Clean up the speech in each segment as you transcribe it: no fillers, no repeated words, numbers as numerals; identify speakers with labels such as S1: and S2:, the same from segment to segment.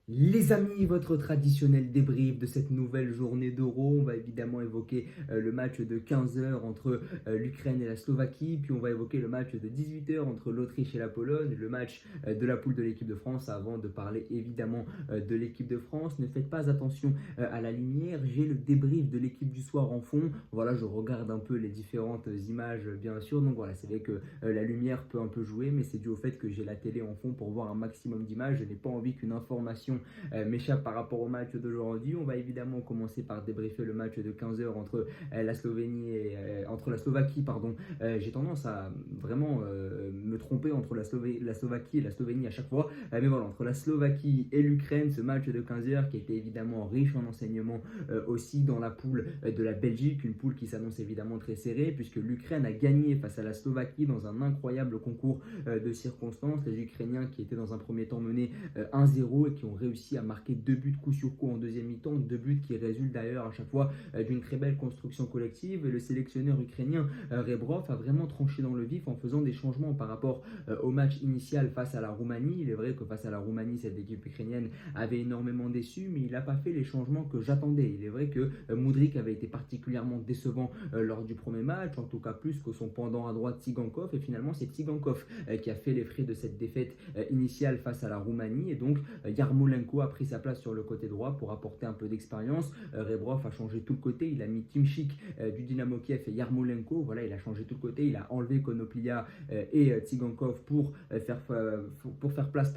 S1: Les amis, votre traditionnel débrief de cette nouvelle journée d'Euro. On va évidemment évoquer le match de 15 heures entre l'Ukraine et la Slovaquie, puis on va évoquer le match de 18 heures entre l'Autriche et la Pologne, le match de la poule de l'équipe de France, avant de parler évidemment de l'équipe de France. Ne faites pas attention à la lumière, j'ai le débrief de l'équipe du soir en fond. Voilà, je regarde un peu les différentes images bien sûr, donc voilà, c'est vrai que la lumière peut un peu jouer, mais c'est dû au fait que j'ai la télé en fond pour voir un maximum d'images. Je n'ai pas envie qu'une information m'échappe par rapport au match d'aujourd'hui. On va évidemment commencer par débriefer le match de 15 heures entre la Slovénie et entre la Slovaquie, pardon. J'ai tendance à vraiment me tromper entre la Slovaquie et la Slovénie à chaque fois. Mais voilà, entre la Slovaquie et l'Ukraine, ce match de 15 heures qui était évidemment riche en enseignements aussi dans la poule de la Belgique, une poule qui s'annonce évidemment très serrée puisque l'Ukraine a gagné face à la Slovaquie dans un incroyable concours de circonstances. Les Ukrainiens qui étaient dans un premier temps menés 1-0 et qui ont réussi à marquer 2 buts coup sur coup en deuxième mi-temps, 2 buts qui résultent d'ailleurs à chaque fois d'une très belle construction collective. Et le sélectionneur ukrainien Rebrov a vraiment tranché dans le vif en faisant des changements par rapport au match initial face à la Roumanie. Il est vrai que face à la Roumanie, cette équipe ukrainienne avait énormément déçu, mais il n'a pas fait les changements que j'attendais. Il est vrai que Mudryk avait été particulièrement décevant lors du premier match, en tout cas plus que son pendant à droite Tsigankov, et finalement c'est Tsigankov qui a fait les frais de cette défaite initiale face à la Roumanie, et donc Yarmolenko a pris sa place sur le côté droit pour apporter un peu d'expérience. Rebrov a changé tout le côté, il a mis Timchik du Dynamo Kiev et Yarmolenko, voilà, il a changé tout le côté, il a enlevé Konoplia et Tsigankov pour faire place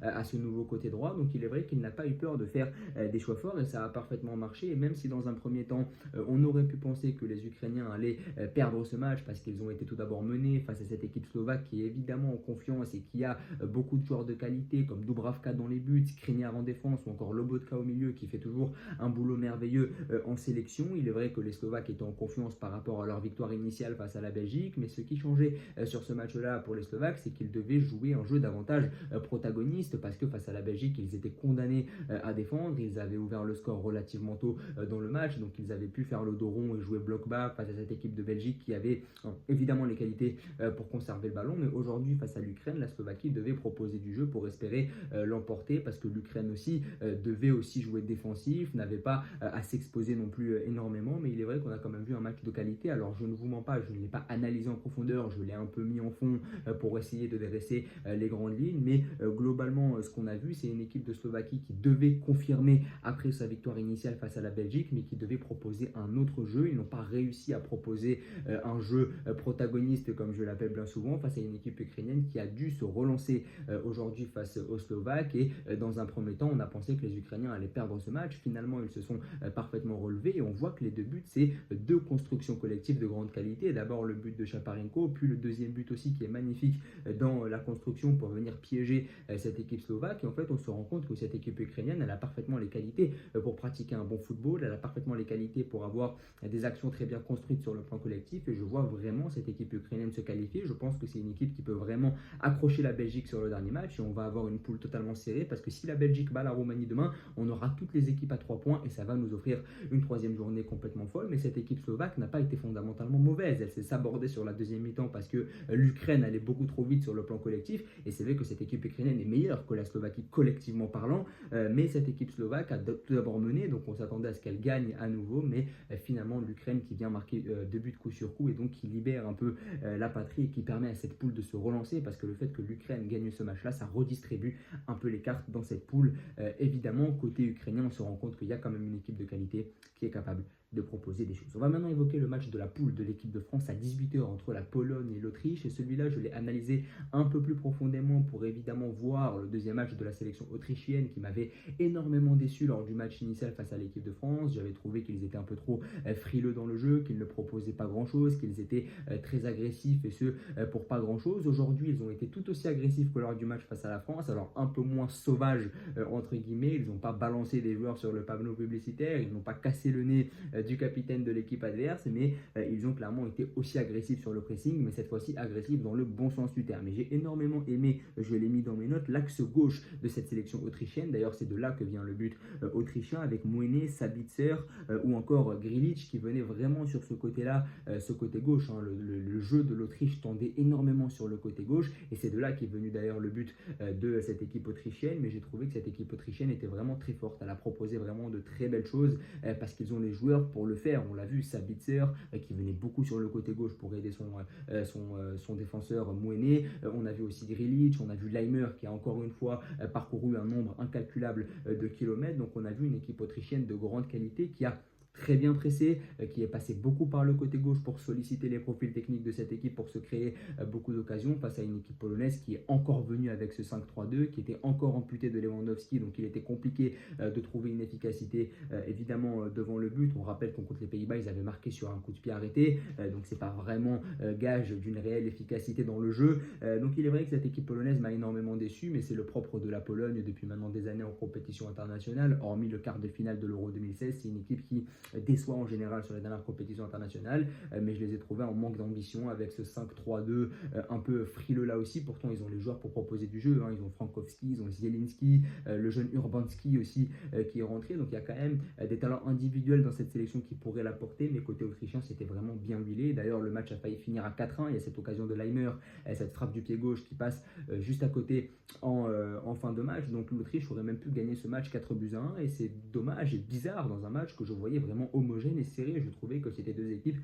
S1: à ce nouveau côté droit. Donc il est vrai qu'il n'a pas eu peur de faire des choix forts et ça a parfaitement marché. Et même si dans un premier temps, on aurait pu penser que les Ukrainiens allaient perdre ce match parce qu'ils ont été tout d'abord menés face à cette équipe slovaque qui est évidemment en confiance et qui a beaucoup de joueurs de qualité comme Dubravka dans les buts, Skriniar en défense ou encore Lobotka au milieu qui fait toujours un boulot merveilleux en sélection. Il est vrai que les Slovaques étaient en confiance par rapport à leur victoire initiale face à la Belgique, mais ce qui changeait sur ce match-là pour les Slovaques, c'est qu'ils devaient jouer un jeu davantage protagoniste parce que face à la Belgique, ils étaient condamnés à défendre. Ils avaient ouvert le score relativement tôt dans le match, donc ils avaient pu faire le dos rond et jouer bloc bas face à cette équipe de Belgique qui avait évidemment les qualités pour conserver le ballon. Mais aujourd'hui, face à l'Ukraine, la Slovaquie devait proposer du jeu pour espérer l'emporter parce que l'Ukraine aussi devait aussi jouer défensif, n'avait pas à s'exposer non plus énormément. Mais il est vrai qu'on a quand même vu un match de qualité. Alors je ne vous mens pas, je ne l'ai pas analysé en profondeur, je l'ai un peu mis en fond pour essayer de dresser les grandes lignes. Mais globalement, ce qu'on a vu, c'est une équipe de Slovaquie qui devait confirmer après sa victoire initiale face à la Belgique, mais qui devait proposer un autre jeu. Ils n'ont pas réussi à proposer un jeu protagoniste, comme je l'appelle bien souvent, face à une équipe ukrainienne qui a dû se relancer aujourd'hui face aux Slovaques. Et dans un premier temps, on a pensé que les Ukrainiens allaient perdre ce match. Finalement, ils se sont parfaitement relevés et on voit que les 2 buts, c'est 2 constructions collectives de grande qualité. D'abord le but de Chaparenko, puis le deuxième but aussi qui est magnifique dans la construction pour venir piéger cette équipe slovaque. Et en fait, on se rend compte que cette équipe ukrainienne, elle a parfaitement les qualités pour pratiquer un bon football, elle a parfaitement les qualités pour avoir des actions très bien construites sur le plan collectif. Et je vois vraiment cette équipe ukrainienne se qualifier. Je pense que c'est une équipe qui peut vraiment accrocher la Belgique sur le dernier match et on va avoir une poule totalement serrée parce que si la Belgique bat la Roumanie demain, on aura toutes les équipes à 3 points et ça va nous offrir une troisième journée complètement folle. Mais cette équipe slovaque n'a pas été fondamentalement mauvaise. Elle s'est sabordée sur la deuxième mi-temps parce que l'Ukraine allait beaucoup trop vite sur le plan collectif et c'est vrai que cette équipe ukrainienne est meilleure que la Slovaquie collectivement parlant, mais cette équipe slovaque a tout d'abord mené, donc on s'attendait à ce qu'elle gagne à nouveau, mais finalement l'Ukraine qui vient marquer 2 buts coup sur coup et donc qui libère un peu la patrie et qui permet à cette poule de se relancer parce que le fait que l'Ukraine gagne ce match-là, ça redistribue un peu les cartes dans cette poule. Évidemment, côté ukrainien, on se rend compte qu'il y a quand même une équipe de qualité qui est capable de proposer des choses. On va maintenant évoquer le match de la poule de l'équipe de France à 18 heures entre la Pologne et l'Autriche. Et celui-là, je l'ai analysé un peu plus profondément pour évidemment voir le deuxième match de la sélection autrichienne qui m'avait énormément déçu lors du match initial face à l'équipe de France. J'avais trouvé qu'ils étaient un peu trop frileux dans le jeu, qu'ils ne proposaient pas grand-chose, qu'ils étaient très agressifs et ce pour pas grand-chose. Aujourd'hui, ils ont été tout aussi agressifs que lors du match face à la France, alors un peu moins sauvages entre guillemets. Ils n'ont pas balancé des joueurs sur le panneau publicitaire, ils n'ont pas cassé le nez du capitaine de l'équipe adverse, mais ils ont clairement été aussi agressifs sur le pressing, mais cette fois-ci agressifs dans le bon sens du terme. Et j'ai énormément aimé, je l'ai mis dans mes notes, l'axe gauche de cette sélection autrichienne. D'ailleurs, c'est de là que vient le but autrichien avec Mouene, Sabitzer ou encore Grilic qui venait vraiment sur ce côté-là, ce côté gauche. Hein. Le jeu de l'Autriche tendait énormément sur le côté gauche et c'est de là qu'est venu d'ailleurs le but de cette équipe autrichienne. Mais j'ai trouvé que cette équipe autrichienne était vraiment très forte. Elle a proposé vraiment de très belles choses parce qu'ils ont les joueurs pour le faire. On l'a vu, Sabitzer qui venait beaucoup sur le côté gauche pour aider son défenseur Mouene. On a vu aussi Grilic, on a vu Leimer qui a encore une fois parcouru un nombre incalculable de kilomètres. Donc on a vu une équipe autrichienne de grande qualité qui a très bien pressé, qui est passé beaucoup par le côté gauche pour solliciter les profils techniques de cette équipe pour se créer beaucoup d'occasions face à une équipe polonaise qui est encore venue avec ce 5-3-2, qui était encore amputée de Lewandowski, donc il était compliqué de trouver une efficacité évidemment devant le but. On rappelle qu'on contre les Pays-Bas, ils avaient marqué sur un coup de pied arrêté, donc c'est pas vraiment gage d'une réelle efficacité dans le jeu. Donc il est vrai que cette équipe polonaise m'a énormément déçu, mais c'est le propre de la Pologne depuis maintenant des années en compétition internationale, hormis le quart de finale de l'Euro 2016. C'est une équipe qui déçoit en général sur les dernières compétitions internationales, mais je les ai trouvés en manque d'ambition avec ce 5-3-2 un peu frileux là aussi. Pourtant ils ont les joueurs pour proposer du jeu, hein. Ils ont Frankowski, ils ont Zielinski, le jeune Urbanski aussi qui est rentré, donc il y a quand même des talents individuels dans cette sélection qui pourraient l'apporter, mais côté autrichien c'était vraiment bien huilé. D'ailleurs le match a failli finir à 4-1, il y a cette occasion de Leimer, cette frappe du pied gauche qui passe juste à côté en fin de match, donc l'Autriche aurait même pu gagner ce match 4-1, et c'est dommage et bizarre dans un match que je voyais vraiment homogène et serré. Je trouvais que c'était deux équipes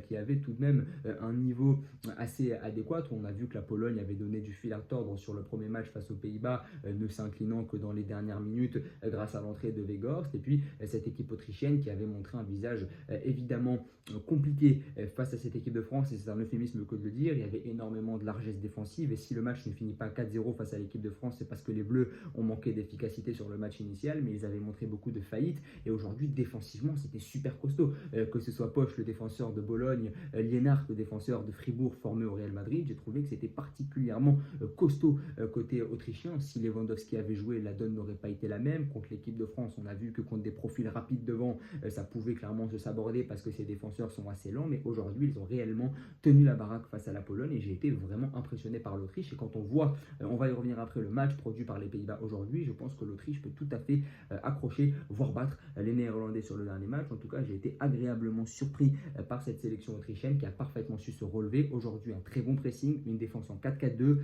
S1: qui avaient tout de même un niveau assez adéquat. On a vu que la Pologne avait donné du fil à retordre sur le premier match face aux Pays-Bas, ne s'inclinant que dans les dernières minutes grâce à l'entrée de Weghorst, et puis cette équipe autrichienne qui avait montré un visage évidemment compliqué face à cette équipe de France, et c'est un euphémisme que de le dire. Il y avait énormément de largesse défensive, et si le match ne finit pas 4-0 face à l'équipe de France, c'est parce que les Bleus ont manqué d'efficacité sur le match initial, mais ils avaient montré beaucoup de faillites, et aujourd'hui défensivement c'était super costaud, que ce soit Poch, le défenseur de Bologne, Liénard, le défenseur de Fribourg formé au Real Madrid. J'ai trouvé que c'était particulièrement costaud côté autrichien. Si Lewandowski avait joué, la donne n'aurait pas été la même. Contre l'équipe de France, on a vu que contre des profils rapides devant, ça pouvait clairement se saborder parce que ces défenseurs sont assez lents, mais aujourd'hui ils ont réellement tenu la baraque face à la Pologne, et j'ai été vraiment impressionné par l'Autriche. Et quand on voit, on va y revenir après, le match produit par les Pays-Bas aujourd'hui, je pense que l'Autriche peut tout à fait accrocher, voire battre les Néerlandais sur le dernier match. En tout cas, j'ai été agréablement surpris par cette sélection autrichienne qui a parfaitement su se relever. Aujourd'hui, un très bon pressing, une défense en 4-4-2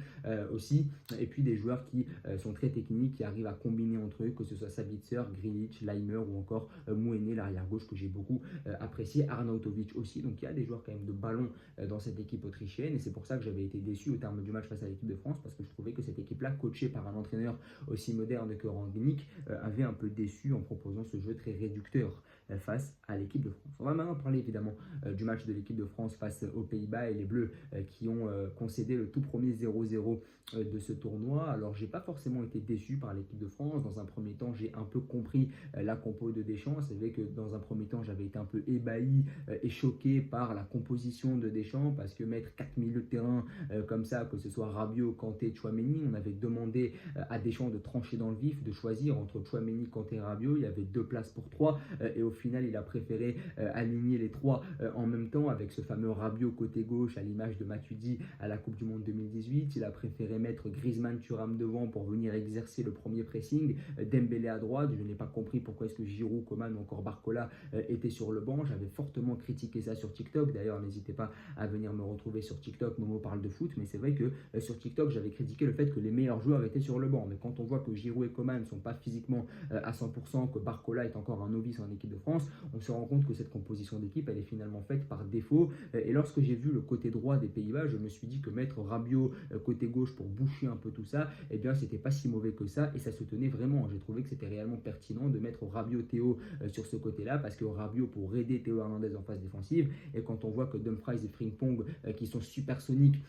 S1: aussi, et puis des joueurs qui sont très techniques, qui arrivent à combiner entre eux, que ce soit Sabitzer, Grilic, Leimer ou encore Mouene, l'arrière-gauche que j'ai beaucoup apprécié, Arnautovic aussi. Donc il y a des joueurs quand même de ballon dans cette équipe autrichienne, et c'est pour ça que j'avais été déçu au terme du match face à l'équipe de France, parce que je trouvais que cette équipe-là, coachée par un entraîneur aussi moderne que Rangnick, avait un peu déçu en proposant ce jeu très réducteur face à l'équipe de France. On va maintenant parler évidemment du match de l'équipe de France face aux Pays-Bas et les Bleus qui ont concédé le tout premier 0-0 de ce tournoi. Alors j'ai pas forcément été déçu par l'équipe de France. Dans un premier temps, j'ai un peu compris la compo de Deschamps. C'est vrai que dans un premier temps, j'avais été un peu ébahi et choqué par la composition de Deschamps, parce que mettre 4 milieux de terrain comme ça, que ce soit Rabiot, Kanté, Tchouaméni, on avait demandé à Deschamps de trancher dans le vif, de choisir entre Tchouaméni, Kanté et Rabiot. Il y avait 2 places pour 3 et au final il a préféré aligner les 3 en même temps, avec ce fameux Rabiot côté gauche à l'image de Matuidi à la Coupe du Monde 2018. Il a préféré mettre Griezmann, Thuram devant pour venir exercer le premier pressing, Dembélé à droite. Je n'ai pas compris pourquoi est-ce que Giroud, Coman ou encore Barcola étaient sur le banc. J'avais fortement critiqué ça sur TikTok. D'ailleurs, n'hésitez pas à venir me retrouver sur TikTok, Momo parle de foot. Mais c'est vrai que sur TikTok, j'avais critiqué le fait que les meilleurs joueurs étaient sur le banc. Mais quand on voit que Giroud et Coman ne sont pas physiquement à 100%, que Barcola est encore un novice en équipe de France, on se rend compte que cette composition d'équipe, elle est finalement faite par défaut. Et lorsque j'ai vu le côté droit des Pays-Bas, je me suis dit que mettre Rabiot côté gauche pour boucher un peu tout ça, eh bien c'était pas si mauvais que ça, et ça se tenait vraiment. J'ai trouvé que c'était réellement pertinent de mettre Rabiot, Théo sur ce côté-là, parce que Rabiot pour aider Théo Hernandez en phase défensive, et quand on voit que Dumfries et Frimpong qui sont supersoniques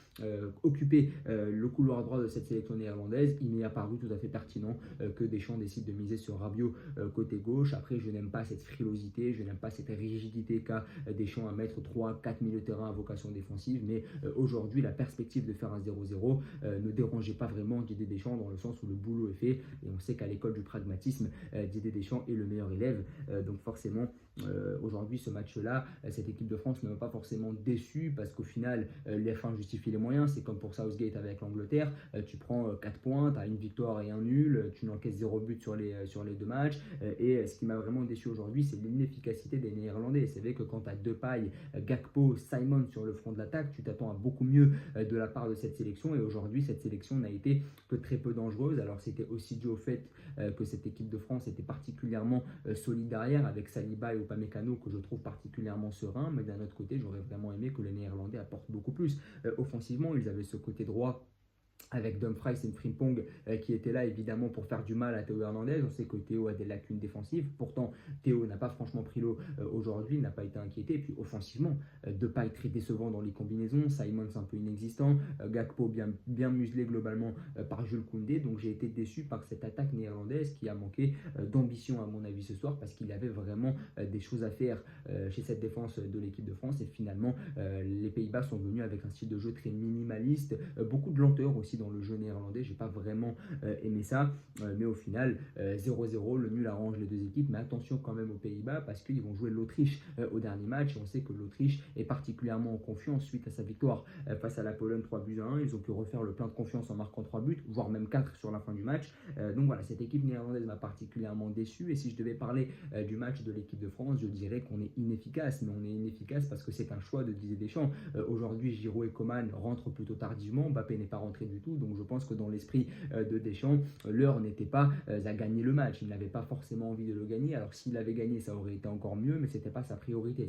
S1: occupaient le couloir droit de cette sélection néerlandaise, il m'est apparu tout à fait pertinent que Deschamps décide de miser sur Rabiot côté gauche. Après, je n'aime pas cette frilosité vivacité, je n'aime pas cette rigidité qu'a Deschamps à mettre 3-4 milieux de terrain à vocation défensive, mais aujourd'hui la perspective de faire un 0-0 ne dérangeait pas vraiment Didier Deschamps dans le sens où le boulot est fait et on sait qu'à l'école du pragmatisme, Didier Deschamps est le meilleur élève, donc forcément aujourd'hui ce match-là, cette équipe de France ne m'a pas forcément déçu parce qu'au final les fins justifient les moyens, c'est comme pour Southgate avec l'Angleterre, tu prends 4 points, tu as une victoire et un nul, tu n'encaisses 0 but sur les deux matchs et ce qui m'a vraiment déçu aujourd'hui c'est l'inefficacité des Néerlandais. C'est vrai que quand tu as Depay, Gakpo, Simon sur le front de l'attaque, tu t'attends à beaucoup mieux de la part de cette sélection et aujourd'hui cette sélection n'a été que très peu dangereuse. Alors c'était aussi dû au fait que cette équipe de France était particulièrement solide derrière avec Saliba et Upamecano que je trouve particulièrement serein, mais d'un autre côté j'aurais vraiment aimé que les Néerlandais apportent beaucoup plus offensivement. Ils avaient ce côté droit avec Dumfries et Frimpong qui étaient là évidemment pour faire du mal à Théo Hernandez. On sait que Théo a des lacunes défensives, pourtant Théo n'a pas franchement pris l'eau aujourd'hui, il n'a pas été inquiété, et puis offensivement, Depay très décevant dans les combinaisons, Simons un peu inexistant, Gakpo bien muselé globalement par Jules Koundé, donc j'ai été déçu par cette attaque néerlandaise qui a manqué d'ambition à mon avis ce soir, parce qu'il y avait vraiment des choses à faire chez cette défense de l'équipe de France, et finalement les Pays-Bas sont venus avec un style de jeu très minimaliste, beaucoup de lenteur aussi dans le jeu néerlandais, j'ai pas vraiment aimé ça, mais au final 0-0, le nul arrange les deux équipes, mais attention quand même aux Pays-Bas parce qu'ils vont jouer l'Autriche au dernier match, et on sait que l'Autriche est particulièrement en confiance suite à sa victoire face à la Pologne 3-1, ils ont pu refaire le plein de confiance en marquant 3 buts, voire même 4 sur la fin du match, donc voilà, cette équipe néerlandaise m'a particulièrement déçu, et si je devais parler du match de l'équipe de France, je dirais qu'on est inefficace, mais on est inefficace parce que c'est un choix de Didier Deschamps. Aujourd'hui Giroud et Coman rentrent plutôt tardivement, Mbappé n'est pas rentré du tout, donc je pense que dans l'esprit de Deschamps, l'heure n'était pas à gagner le match, il n'avait pas forcément envie de le gagner, alors s'il avait gagné ça aurait été encore mieux, mais c'était pas sa priorité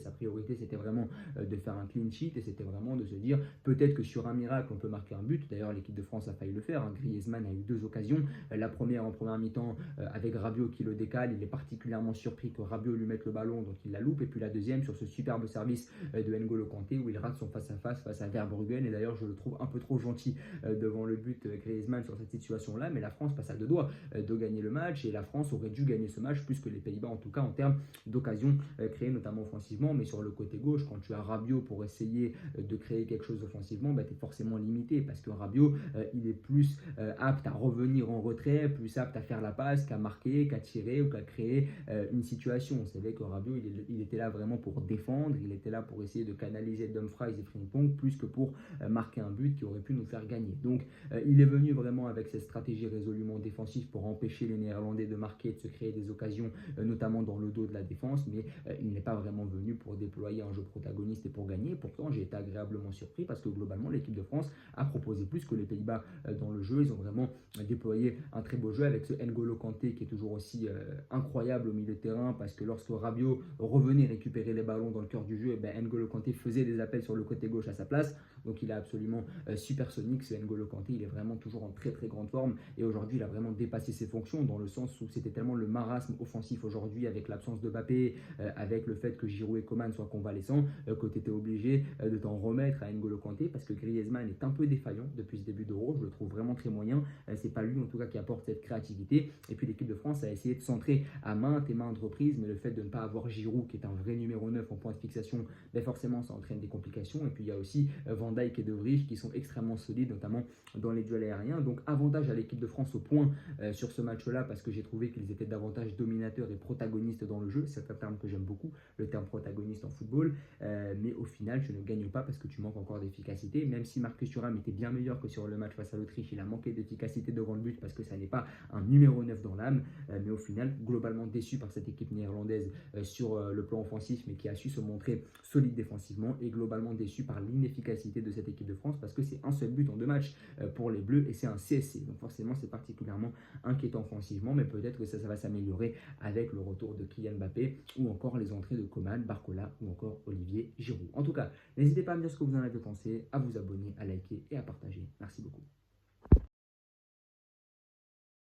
S1: c'était vraiment de faire un clean sheet, et c'était vraiment de se dire peut-être que sur un miracle on peut marquer un but. D'ailleurs l'équipe de France a failli le faire, Griezmann a eu 2 occasions, la première en première mi-temps avec Rabiot qui le décale, il est particulièrement surpris que Rabiot lui mette le ballon, donc il la loupe, et puis la deuxième sur ce superbe service de N'Golo Kanté où il rate son face-à-face face à Verbruggen, et d'ailleurs je le trouve un peu trop gentil devant le but Griezmann sur cette situation-là, mais la France passe à 2 doigts de gagner le match, et la France aurait dû gagner ce match plus que les Pays-Bas, en tout cas en termes d'occasions créées notamment offensivement, mais sur le côté gauche, quand tu as Rabiot pour essayer de créer quelque chose offensivement, tu es forcément limité, parce que Rabiot, il est plus apte à revenir en retrait, plus apte à faire la passe qu'à marquer, qu'à tirer ou qu'à créer une situation. C'est vrai que Rabiot, il était là vraiment pour défendre, il était là pour essayer de canaliser Dumfries et Frimpong, plus que pour marquer un but qui aurait pu nous faire gagner. Donc il est venu vraiment avec cette stratégie résolument défensive pour empêcher les Néerlandais de marquer, de se créer des occasions, notamment dans le dos de la défense, mais il n'est pas vraiment venu pour déployer un jeu protagoniste et pour gagner. Pourtant, j'ai été agréablement surpris parce que globalement, l'équipe de France a proposé plus que les Pays-Bas dans le jeu. Ils ont vraiment déployé un très beau jeu avec ce N'Golo Kanté qui est toujours aussi incroyable au milieu de terrain, parce que lorsque Rabiot revenait récupérer les ballons dans le cœur du jeu, N'Golo Kanté faisait des appels sur le côté gauche à sa place. Donc il est absolument supersonique ce N'Golo Kanté, il est vraiment toujours en très très grande forme, et aujourd'hui il a vraiment dépassé ses fonctions dans le sens où c'était tellement le marasme offensif aujourd'hui avec l'absence de Mbappé, avec le fait que Giroud et Coman soient convalescents, que tu étais obligé de t'en remettre à N'Golo Kanté, parce que Griezmann est un peu défaillant depuis ce début d'Euro, je le trouve vraiment très moyen, c'est pas lui en tout cas qui apporte cette créativité, et puis l'équipe de France a essayé de centrer à maintes et maintes reprises, mais le fait de ne pas avoir Giroud qui est un vrai numéro 9 en point de fixation, forcément ça entraîne des complications, et puis il y a aussi Van Dijk et De Vrij qui sont extrêmement solides, notamment dans les duels aériens. Donc avantage à l'équipe de France au point sur ce match-là, parce que j'ai trouvé qu'ils étaient davantage dominateurs et protagonistes dans le jeu. C'est un terme que j'aime beaucoup, le terme protagoniste en football, mais au final tu ne gagnes pas parce que tu manques encore d'efficacité, même si Marcus Thuram était bien meilleur que sur le match face à l'Autriche, il a manqué d'efficacité devant le but parce que ça n'est pas un numéro 9 dans l'âme, mais au final globalement déçu par cette équipe néerlandaise sur le plan offensif, mais qui a su se montrer solide défensivement, et globalement déçu par l'inefficacité de cette équipe de France parce que c'est un seul but en 2 matchs pour les Bleus, et c'est un CSC, donc forcément c'est particulièrement inquiétant offensivement, mais peut-être que ça va s'améliorer avec le retour de Kylian Mbappé ou encore les entrées de Coman, Barcola ou encore Olivier Giroud. En tout cas, n'hésitez pas à me dire ce que vous en avez pensé, à vous abonner, à liker et à partager. Merci beaucoup.